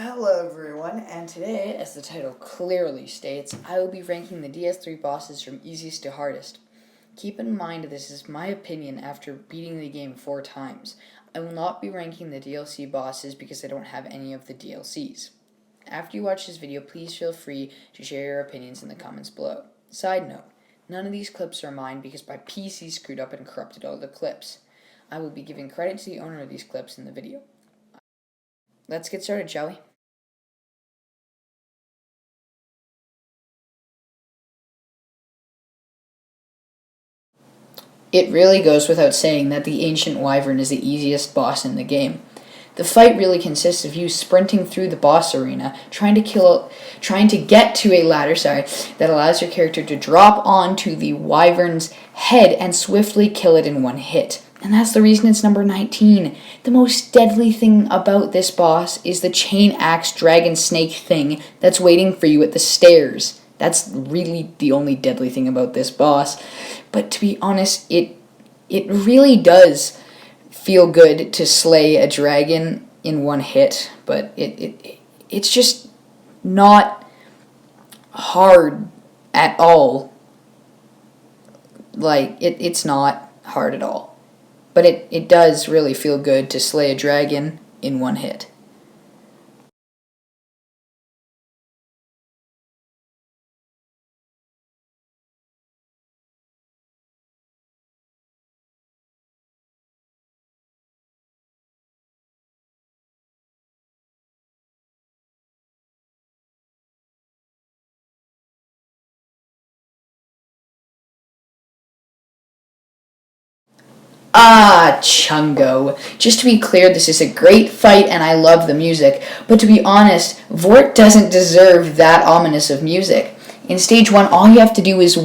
Hello everyone, and today, as the title clearly states, I will be ranking the ds3 bosses from easiest to hardest. Keep in mind this is my opinion after beating the game 4 times. I will not be ranking the DLC bosses because I don't have any of the DLCs. After you watch this video, please feel free to share your opinions in the comments below. Side note, none of these clips are mine because my PC screwed up and corrupted all the clips. I will be giving credit to the owner of these clips in the video. Let's get started, shall we? It really goes without saying that the Ancient Wyvern is the easiest boss in the game. The fight really consists of you sprinting through the boss arena, trying to get to a ladder, that allows your character to drop onto the Wyvern's head and swiftly kill it in one hit. And that's the reason it's number 19. The most deadly thing about this boss is the chain axe dragon snake thing that's waiting for you at the stairs. That's really the only deadly thing about this boss. But to be honest, it really does feel good to slay a dragon in one hit, but it's just not hard at all. It's not hard at all. But it does really feel good to slay a dragon in one hit. Ah, Chungo. Just to be clear, this is a great fight and I love the music, but to be honest, Vort doesn't deserve that ominous of music. In stage 1, all you have to do is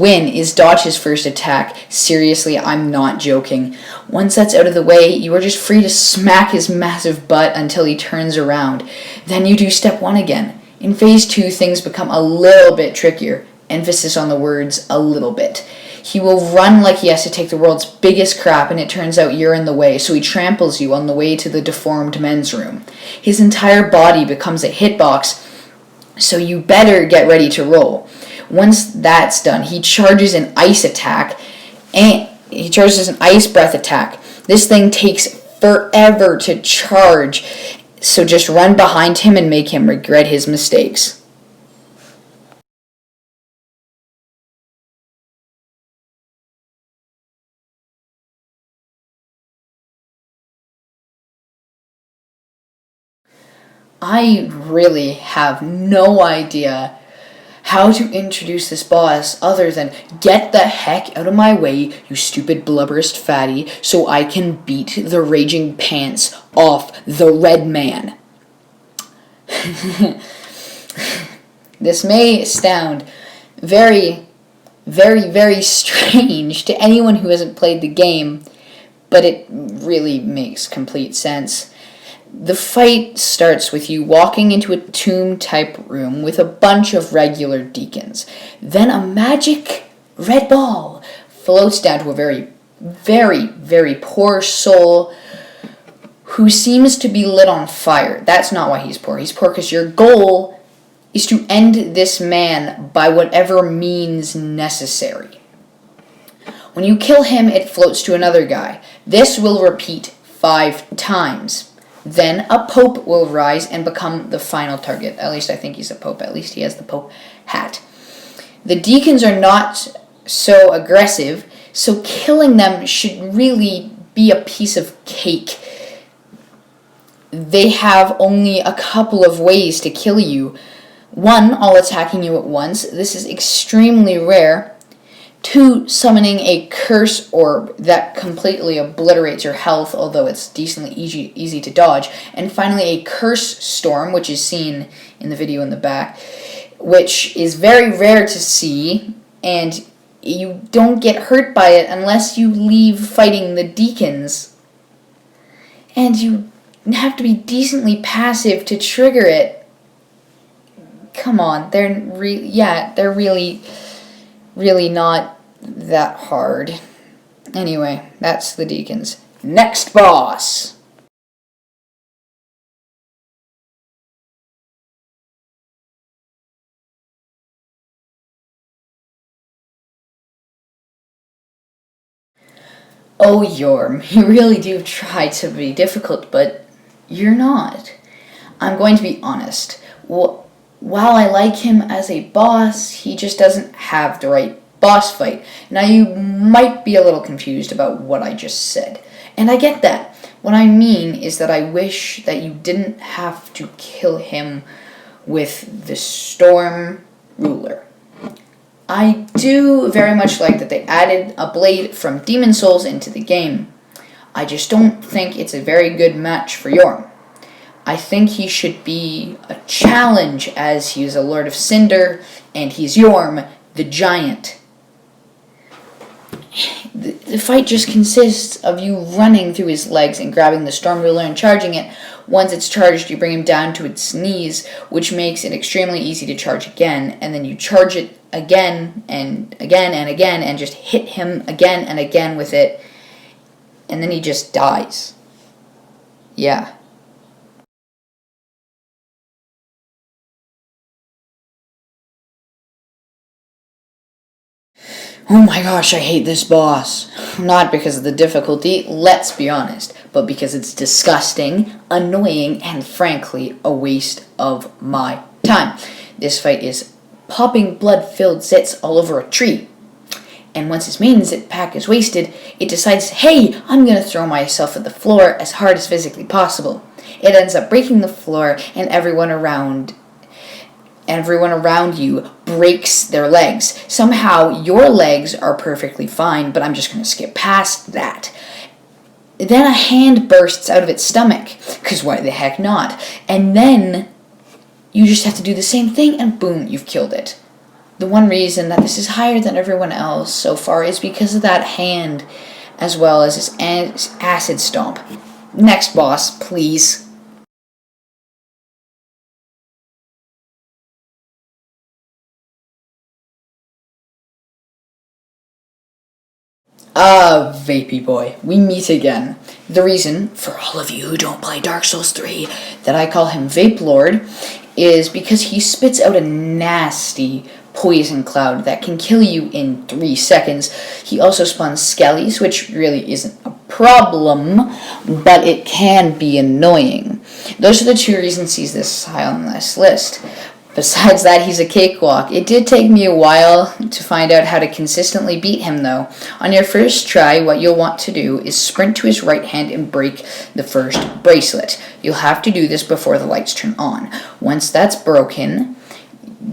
dodge his first attack. Seriously, I'm not joking. Once that's out of the way, you are just free to smack his massive butt until he turns around. Then you do step 1 again. In phase 2, things become a little bit trickier. Emphasis on the words, a little bit. He will run like he has to take the world's biggest crap, and it turns out you're in the way, so he tramples you on the way to the deformed men's room. His entire body becomes a hitbox, so you better get ready to roll. Once that's done, he charges an ice attack, and he charges an ice breath attack. This thing takes forever to charge, so just run behind him and make him regret his mistakes. I really have no idea how to introduce this boss other than get the heck out of my way, you stupid blubberous fatty, so I can beat the raging pants off the red man. This may sound very, very, very strange to anyone who hasn't played the game, but it really makes complete sense. The fight starts with you walking into a tomb-type room with a bunch of regular deacons. Then a magic red ball floats down to a very, very, very poor soul who seems to be lit on fire. That's not why he's poor. He's poor because your goal is to end this man by whatever means necessary. When you kill him, it floats to another guy. This will repeat 5 times. Then a pope will rise and become the final target. At least I think he's a pope. At least he has the pope hat. The deacons are not so aggressive, so killing them should really be a piece of cake. They have only a couple of ways to kill you. 1, all attacking you at once. This is extremely rare. 2, summoning a curse orb that completely obliterates your health, although it's decently easy to dodge. And finally, a curse storm, which is seen in the video in the back, which is very rare to see, and you don't get hurt by it unless you leave fighting the deacons. And you have to be decently passive to trigger it. Come on, they're really not that hard. Anyway, that's the deacons. Next boss! Oh, Yorm, you really do try to be difficult, but you're not. I'm going to be honest. While I like him as a boss, he just doesn't have the right boss fight. Now, you might be a little confused about what I just said, and I get that. What I mean is that I wish that you didn't have to kill him with the Storm Ruler. I do very much like that they added a blade from Demon Souls into the game. I just don't think it's a very good match for Yorm. I think he should be a challenge, as he is a Lord of Cinder and he's Yorm, the giant. The fight just consists of you running through his legs and grabbing the Storm Ruler and charging it. Once it's charged, you bring him down to its knees, which makes it extremely easy to charge again, and then you charge it again and again and again and just hit him again and again with it, and then he just dies. Yeah. Oh my gosh, I hate this boss. Not because of the difficulty, let's be honest, but because it's disgusting, annoying, and frankly, a waste of my time. This fight is popping blood-filled zits all over a tree. And once its main zit pack is wasted, it decides, hey, I'm going to throw myself at the floor as hard as physically possible. It ends up breaking the floor, and everyone around you breaks their legs. Somehow, your legs are perfectly fine, but I'm just going to skip past that. Then a hand bursts out of its stomach, because why the heck not? And then you just have to do the same thing, and boom, you've killed it. The one reason that this is higher than everyone else so far is because of that hand, as well as its acid stomp. Next boss, please. Vapey boy, we meet again. The reason, for all of you who don't play Dark Souls 3, that I call him Vape Lord is because he spits out a nasty poison cloud that can kill you in 3 seconds. He also spawns skellies, which really isn't a problem, but it can be annoying. Those are the 2 reasons he's this high on this list. Besides that, he's a cakewalk. It did take me a while to find out how to consistently beat him, though. On your first try, what you'll want to do is sprint to his right hand and break the first bracelet. You'll have to do this before the lights turn on. Once that's broken,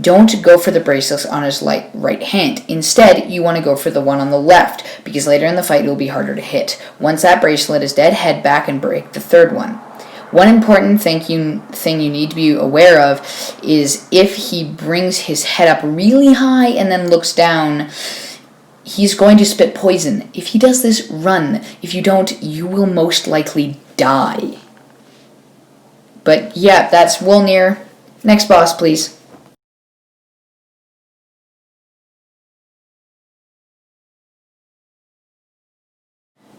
don't go for the bracelets on his right hand. Instead, you want to go for the one on the left, because later in the fight it will be harder to hit. Once that bracelet is dead, head back and break the third one. One important thing you need to be aware of is if he brings his head up really high and then looks down, he's going to spit poison. If he does this, run. If you don't, you will most likely die. But yeah, that's Wolnir. Next boss, please.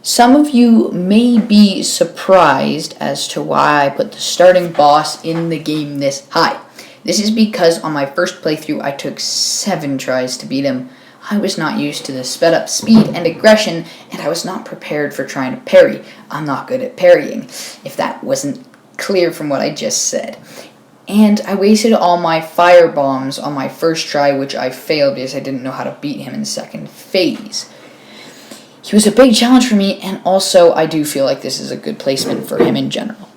Some of you may be surprised as to why I put the starting boss in the game this high. This is because on my first playthrough I took 7 tries to beat him. I was not used to the sped up speed and aggression, and I was not prepared for trying to parry. I'm not good at parrying, if that wasn't clear from what I just said. And I wasted all my fire bombs on my first try, which I failed because I didn't know how to beat him in second phase. He was a big challenge for me, and also I do feel like this is a good placement for him in general.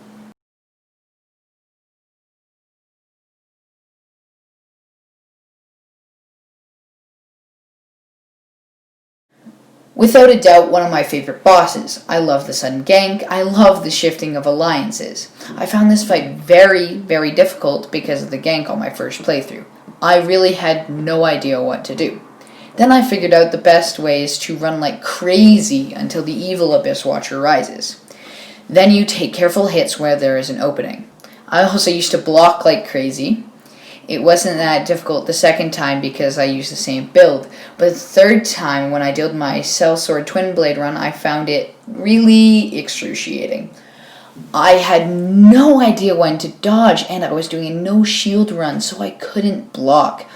Without a doubt, one of my favorite bosses. I love the sudden gank, I love the shifting of alliances. I found this fight very, very difficult because of the gank on my first playthrough. I really had no idea what to do. Then I figured out the best ways to run like crazy until the evil Abyss Watcher rises. Then you take careful hits where there is an opening. I also used to block like crazy. It wasn't that difficult the second time because I used the same build, but the third time when I did my Sellsword Twin Blade run, I found it really excruciating. I had no idea when to dodge, and I was doing a no shield run, so I couldn't block.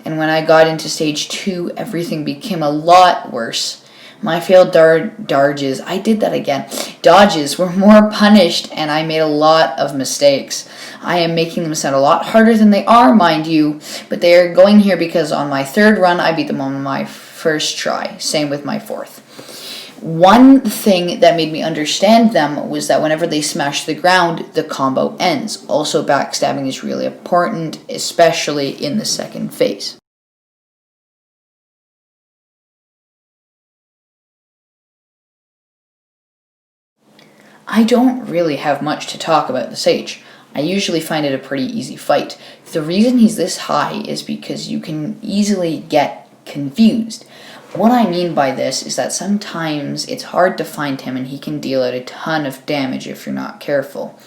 And when I got into stage 2, everything became a lot worse. My failed dodges, I did that again. Dodges were more punished, and I made a lot of mistakes. I am making them sound a lot harder than they are, mind you, but they are going here because on my third run, I beat them on my first try. Same with my fourth. One thing that made me understand them was that whenever they smash the ground, the combo ends. Also, backstabbing is really important, especially in the second phase. I don't really have much to talk about the Sage. I usually find it a pretty easy fight. The reason he's this high is because you can easily get confused. What I mean by this is that sometimes it's hard to find him and he can deal out a ton of damage if you're not careful.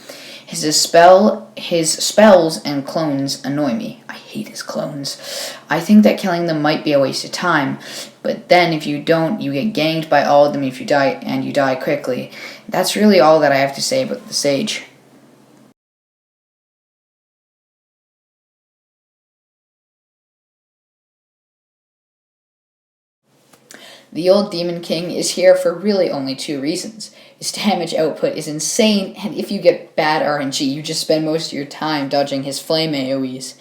His spells and clones annoy me. I hate his clones. I think that killing them might be a waste of time, but then if you don't, you get ganged by all of them if you die, and you die quickly. That's really all that I have to say about the Sage. The old Demon King is here for really only two reasons. His damage output is insane, and if you get bad RNG, you just spend most of your time dodging his flame AoEs,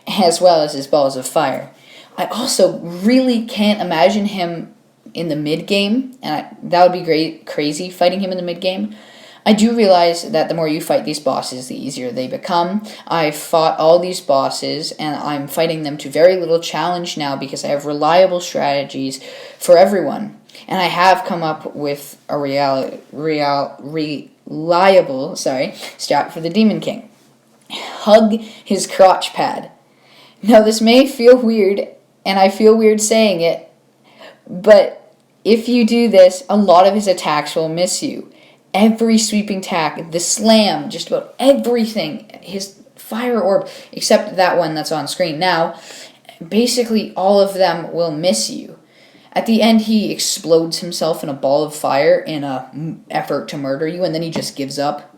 as well as his balls of fire. I also really can't imagine him in the mid-game, and that would be crazy fighting him in the mid-game. I do realize that the more you fight these bosses, the easier they become. I've fought all these bosses, and I'm fighting them to very little challenge now because I have reliable strategies for everyone. And I have come up with a reliable strat for the Demon King. Hug his crotch pad. Now, this may feel weird, and I feel weird saying it, but if you do this, a lot of his attacks will miss you. Every sweeping attack, the slam, just about everything, his fire orb, except that one that's on screen now, basically all of them will miss you. At the end, he explodes himself in a ball of fire in an effort to murder you, and then he just gives up.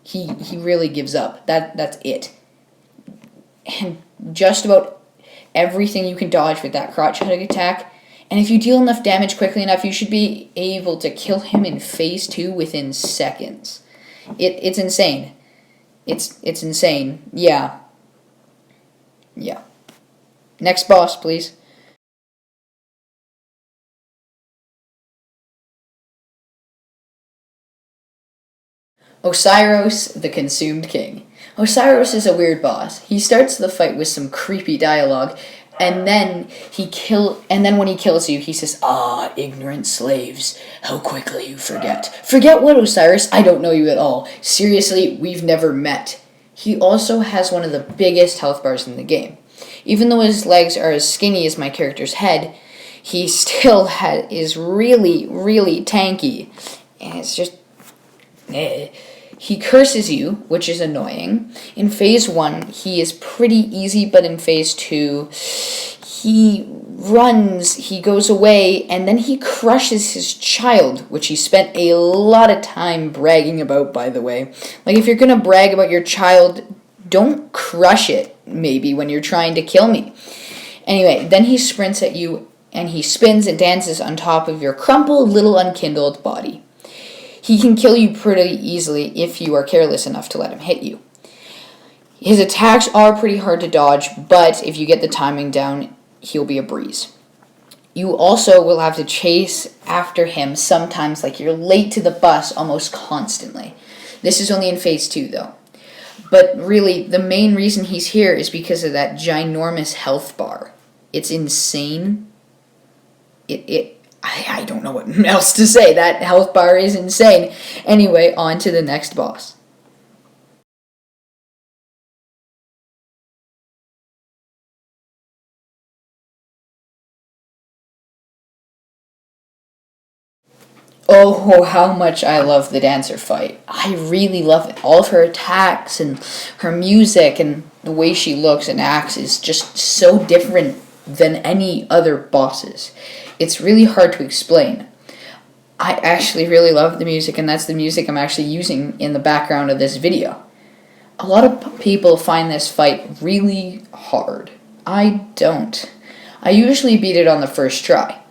He really gives up. That's it. And just about everything you can dodge with that crotch hug attack. And if you deal enough damage quickly enough, you should be able to kill him in phase 2 within seconds. It's insane. It's insane. Yeah. Next boss, please. Osiris, the Consumed King. Osiris is a weird boss. He starts the fight with some creepy dialogue, and then when he kills you, he says, "Ah, ignorant slaves, how quickly you forget." Forget what, Osiris? I don't know you at all. Seriously, we've never met. He also has one of the biggest health bars in the game. Even though his legs are as skinny as my character's head, he still is really, really tanky. And it's just... He curses you, which is annoying. In phase 1, he is pretty easy, but in phase 2, he runs, he goes away, and then he crushes his child, which he spent a lot of time bragging about, by the way. Like, if you're gonna brag about your child, don't crush it, maybe, when you're trying to kill me. Anyway, then he sprints at you, and he spins and dances on top of your crumpled little unkindled body. He can kill you pretty easily if you are careless enough to let him hit you. His attacks are pretty hard to dodge, but if you get the timing down, he'll be a breeze. You also will have to chase after him sometimes, like you're late to the bus almost constantly. This is only in phase 2, though. But really, the main reason he's here is because of that ginormous health bar. It's insane. I don't know what else to say. That health bar is insane. Anyway, on to the next boss. Oh, how much I love the dancer fight. I really love it. All of her attacks and her music and the way she looks and acts is just so different than any other bosses. It's really hard to explain. I actually really love the music, and that's the music I'm actually using in the background of this video. A lot of people find this fight really hard. I don't. I usually beat it on the first try.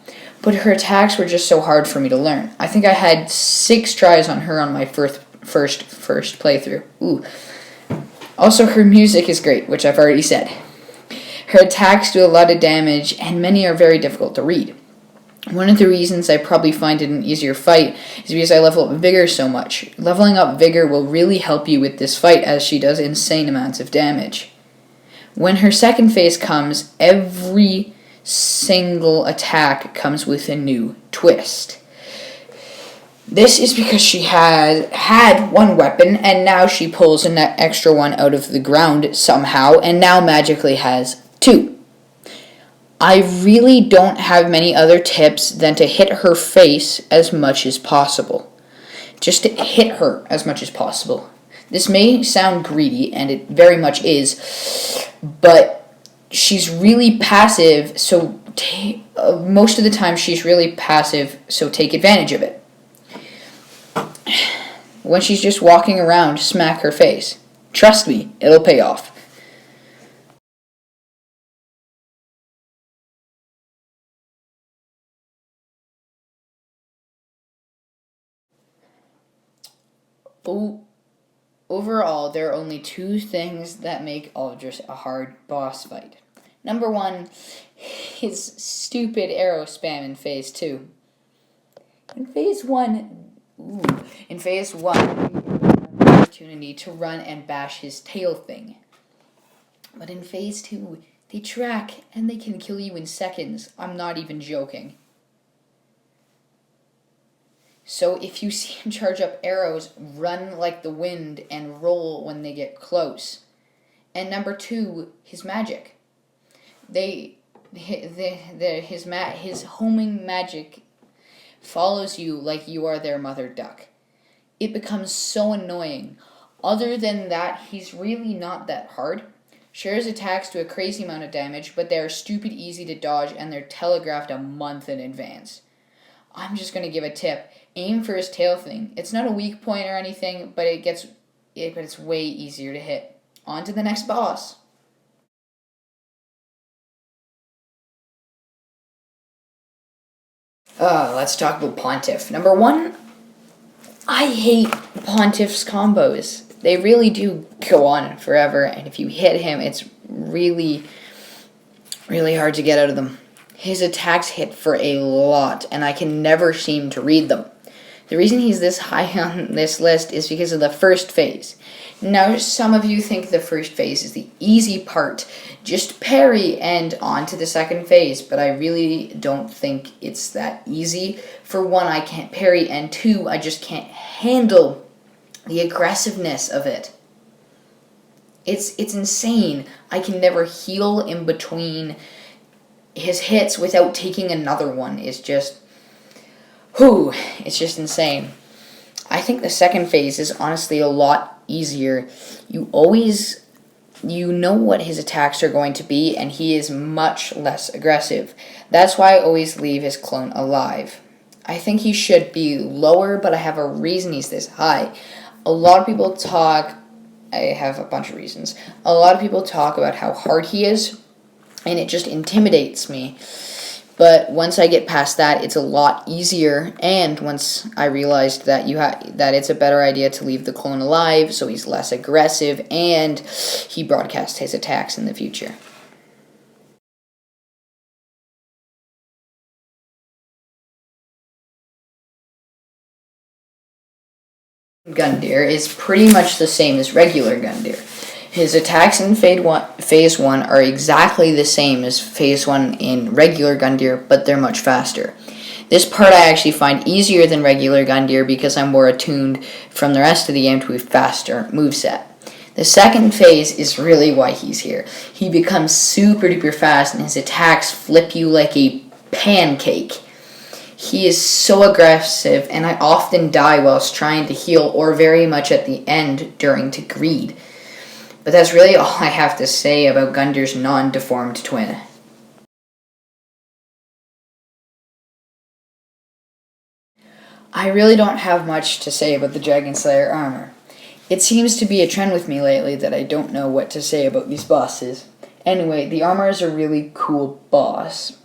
but her attacks were just so hard for me to learn. I think I had 6 tries on her on my first playthrough. Ooh. Also, her music is great, which I've already said. Her attacks do a lot of damage, and many are very difficult to read. One of the reasons I probably find it an easier fight is because I level up Vigor so much. Leveling up Vigor will really help you with this fight, as she does insane amounts of damage. When her second phase comes, every single attack comes with a new twist. This is because she had one weapon, and now she pulls an extra one out of the ground somehow, and now magically has 2. I really don't have many other tips than to hit her face as much as possible. Just to hit her as much as possible. This may sound greedy, and it very much is, but she's really passive, so most of the time she's really passive, so take advantage of it. When she's just walking around, smack her face. Trust me, it'll pay off. Overall, there are only 2 things that make Aldris a hard boss fight. Number 1, his stupid arrow spam in Phase 2. In Phase 1, you get an opportunity to run and bash his tail thing. But in Phase 2, they track and they can kill you in seconds. I'm not even joking. So if you see him charge up arrows, run like the wind and roll when they get close. And number 2, his magic. His homing magic follows you like you are their mother duck. It becomes so annoying. Other than that, he's really not that hard. Sure, his attacks do a crazy amount of damage, but they are stupid easy to dodge and they're telegraphed a month in advance. I'm just going to give a tip. Aim for his tail thing. It's not a weak point or anything, but it's way easier to hit. On to the next boss. Let's talk about Pontiff. Number 1, I hate Pontiff's combos. They really do go on forever, and if you hit him, it's really, really hard to get out of them. His attacks hit for a lot, and I can never seem to read them. The reason he's this high on this list is because of the first phase. Now, some of you think the first phase is the easy part. Just parry and on to the second phase, but I really don't think it's that easy. For 1, I can't parry, and 2, I just can't handle the aggressiveness of it. It's insane. I can never heal in between his hits without taking another one. It's just insane. I think the second phase is honestly a lot easier. You know what his attacks are going to be, and he is much less aggressive. That's why I always leave his clone alive. I think he should be lower, but I have a reason he's this high. A lot of people talk, I have a bunch of reasons. A lot of people talk about how hard he is, and it just intimidates me. But once I get past that, it's a lot easier, and once I realized that that it's a better idea to leave the clone alive, so he's less aggressive, and he broadcasts his attacks in the future. Gundyr is pretty much the same as regular Gundyr. His attacks in Phase 1 are exactly the same as Phase 1 in regular Gundyr, but they're much faster. This part I actually find easier than regular Gundyr because I'm more attuned from the rest of the game to a faster moveset. The second phase is really why he's here. He becomes super duper fast and his attacks flip you like a pancake. He is so aggressive, and I often die whilst trying to heal or very much at the end during to greed. But that's really all I have to say about Gundyr's non-deformed twin. I really don't have much to say about the Dragon Slayer armor. It seems to be a trend with me lately that I don't know what to say about these bosses. Anyway, the armor is a really cool boss.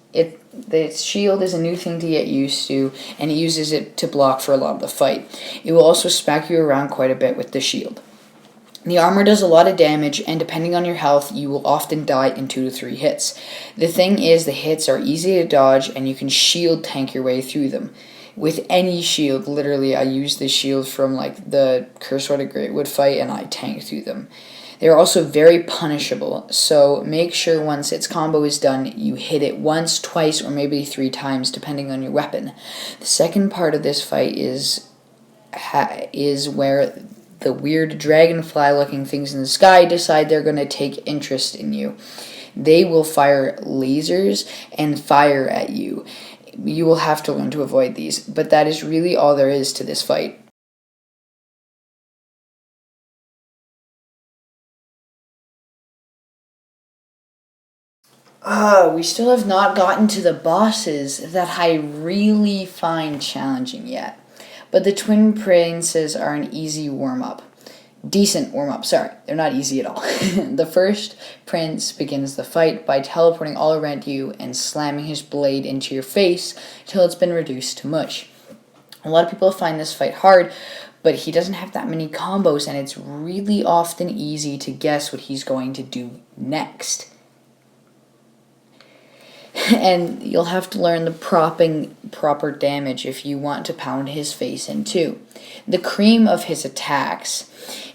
The shield is a new thing to get used to, and it uses it to block for a lot of the fight. It will also smack you around quite a bit with the shield. The armor does a lot of damage, and depending on your health, you will often die in 2 to 3 hits. The thing is, the hits are easy to dodge, and you can shield tank your way through them. With any shield, literally, I used the shield from like the Cursed of Greatwood fight, and I tanked through them. They're also very punishable, so make sure once its combo is done, you hit it once, twice, or maybe 3 times, depending on your weapon. The second part of this fight is where the weird dragonfly-looking things in the sky decide they're going to take interest in you. They will fire lasers and fire at you. You will have to learn to avoid these, but that is really all there is to this fight. We still have not gotten to the bosses that I really find challenging yet. But the Twin Princes are an easy warm-up. Decent warm-up, sorry. They're not easy at all. The first prince begins the fight by teleporting all around you and slamming his blade into your face till it's been reduced to mush. A lot of people find this fight hard, but he doesn't have that many combos, and it's really often easy to guess what he's going to do next. And you'll have to learn the proper damage if you want to pound his face in too. The cream of his attacks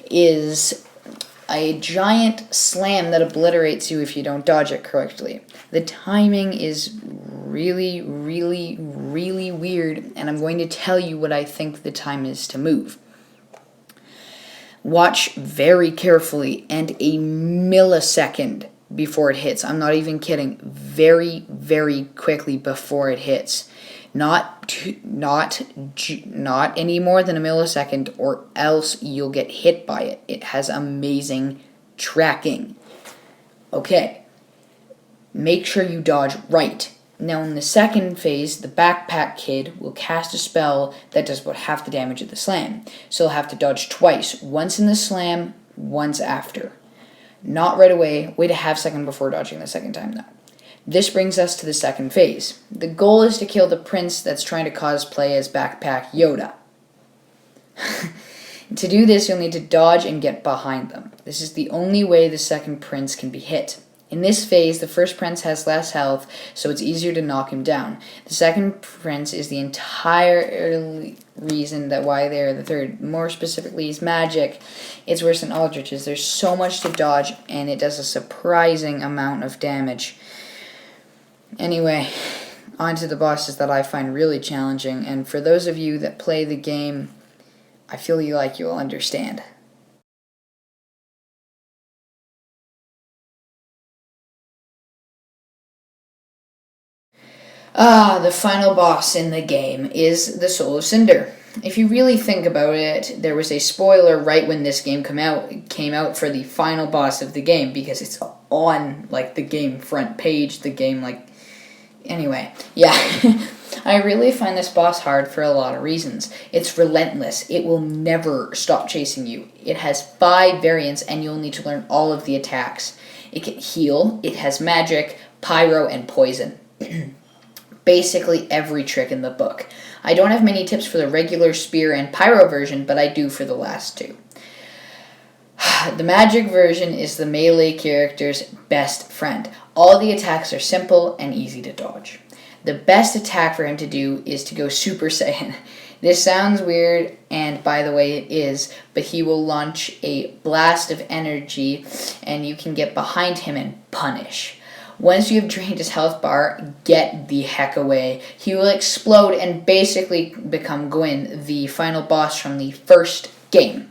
is a giant slam that obliterates you if you don't dodge it correctly. The timing is really, really, really weird, and I'm going to tell you what I think the time is to move. Watch very carefully, and a millisecond before it hits. I'm not even kidding. Very, very quickly before it hits. Not any more than a millisecond, or else you'll get hit by it. It has amazing tracking. Okay. Make sure you dodge right. Now in the second phase, the backpack kid will cast a spell that does about half the damage of the slam. So he'll have to dodge twice. Once in the slam, once after. Not right away. Wait a half second before dodging the second time, though. This brings us to the second phase. The goal is to kill the prince that's trying to cosplay as Backpack Yoda. To do this, you'll need to dodge and get behind them. This is the only way the second prince can be hit. In this phase, the first prince has less health, so it's easier to knock him down. The second prince is the entire reason that why they're the third. More specifically, his magic. It's worse than Aldrich's. There's so much to dodge, and it does a surprising amount of damage. Anyway, on to the bosses that I find really challenging, and for those of you that play the game, I feel like you'll understand. The final boss in the game is the Soul of Cinder. If you really think about it, there was a spoiler right when this game came out for the final boss of the game, because it's on like the game front page, the game anyway, yeah. I really find this boss hard for a lot of reasons. It's relentless. It will never stop chasing you. It has 5 variants, and you'll need to learn all of the attacks. It can heal, it has magic, pyro, and poison. Basically every trick in the book. I don't have many tips for the regular spear and pyro version, but I do for the last 2. The magic version is the melee character's best friend. All the attacks are simple and easy to dodge. The best attack for him to do is to go Super Saiyan. This sounds weird, and by the way it is, but he will launch a blast of energy, and you can get behind him and punish. Once you have drained his health bar, get the heck away. He will explode and basically become Gwyn, the final boss from the first game.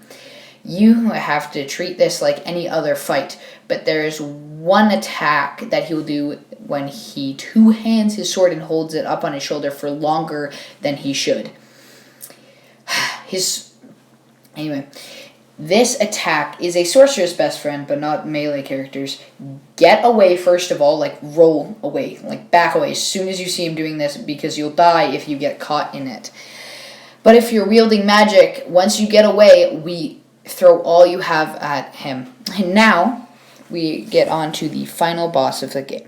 You have to treat this like any other fight, but there is one attack that he will do when he two-hands his sword and holds it up on his shoulder for longer than he should. Anyway, this attack is a sorcerer's best friend, but not melee characters. Get away first of all, roll away, back away as soon as you see him doing this, because you'll die if you get caught in it. But if you're wielding magic, once you get away, we throw all you have at him. And now, we get on to the final boss of the game.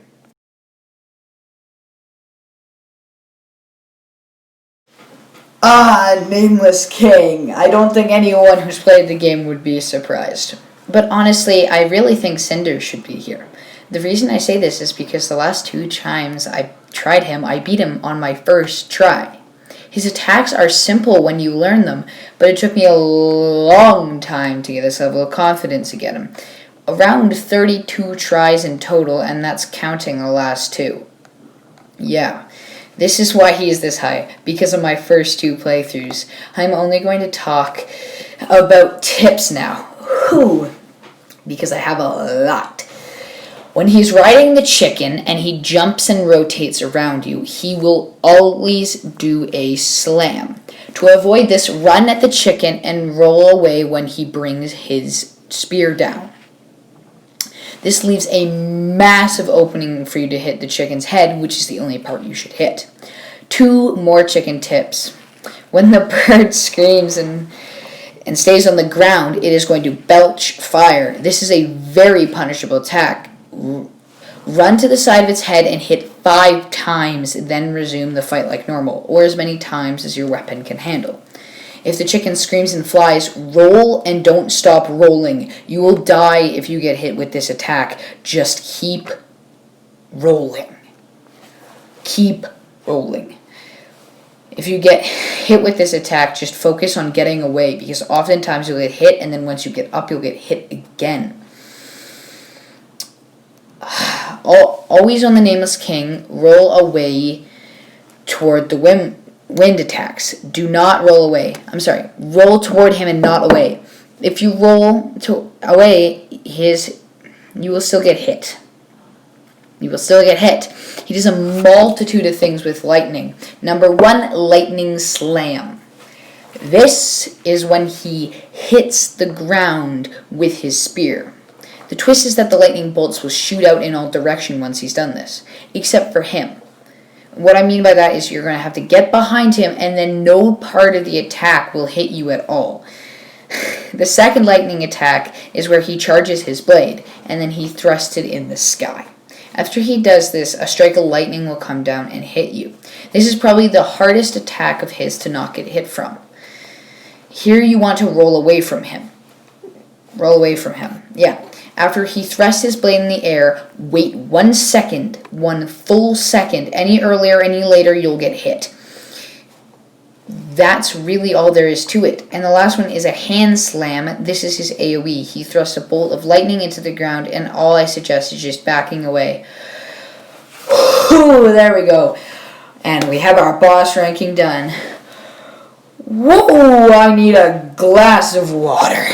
Nameless King. I don't think anyone who's played the game would be surprised. But honestly, I really think Cinder should be here. The reason I say this is because the last 2 times I tried him, I beat him on my first try. His attacks are simple when you learn them, but it took me a long time to get this level of confidence to get him. Around 32 tries in total, and that's counting the last 2. Yeah. This is why he is this high, because of my first 2 playthroughs. I'm only going to talk about tips now. Whew, because I have a lot. When he's riding the chicken and he jumps and rotates around you, he will always do a slam. To avoid this, run at the chicken and roll away when he brings his spear down. This leaves a massive opening for you to hit the chicken's head, which is the only part you should hit. 2 more chicken tips. When the bird screams and stays on the ground, it is going to belch fire. This is a very punishable attack. Run to the side of its head and hit 5 times, then resume the fight like normal, or as many times as your weapon can handle. If the chicken screams and flies, roll and don't stop rolling. You will die if you get hit with this attack. Just keep rolling. Keep rolling. If you get hit with this attack, just focus on getting away, because oftentimes you'll get hit, and then once you get up, you'll get hit again. Always on the Nameless King, roll away toward the wind attacks. Do not roll away. Roll toward him and not away. If you roll away, you will still get hit. You will still get hit. He does a multitude of things with lightning. Number 1, lightning slam. This is when he hits the ground with his spear. The twist is that the lightning bolts will shoot out in all directions once he's done this, except for him. What I mean by that is you're going to have to get behind him, and then no part of the attack will hit you at all. The second lightning attack is where he charges his blade, and then he thrusts it in the sky. After he does this, a strike of lightning will come down and hit you. This is probably the hardest attack of his to not get hit from. Here you want to roll away from him. Roll away from him. Yeah. After he thrusts his blade in the air, wait 1 second, 1 full second. Any earlier, any later, you'll get hit. That's really all there is to it. And the last one is a hand slam. This is his AoE. He thrusts a bolt of lightning into the ground, and all I suggest is just backing away. Whew, there we go. And we have our boss ranking done. Whoa, I need a glass of water.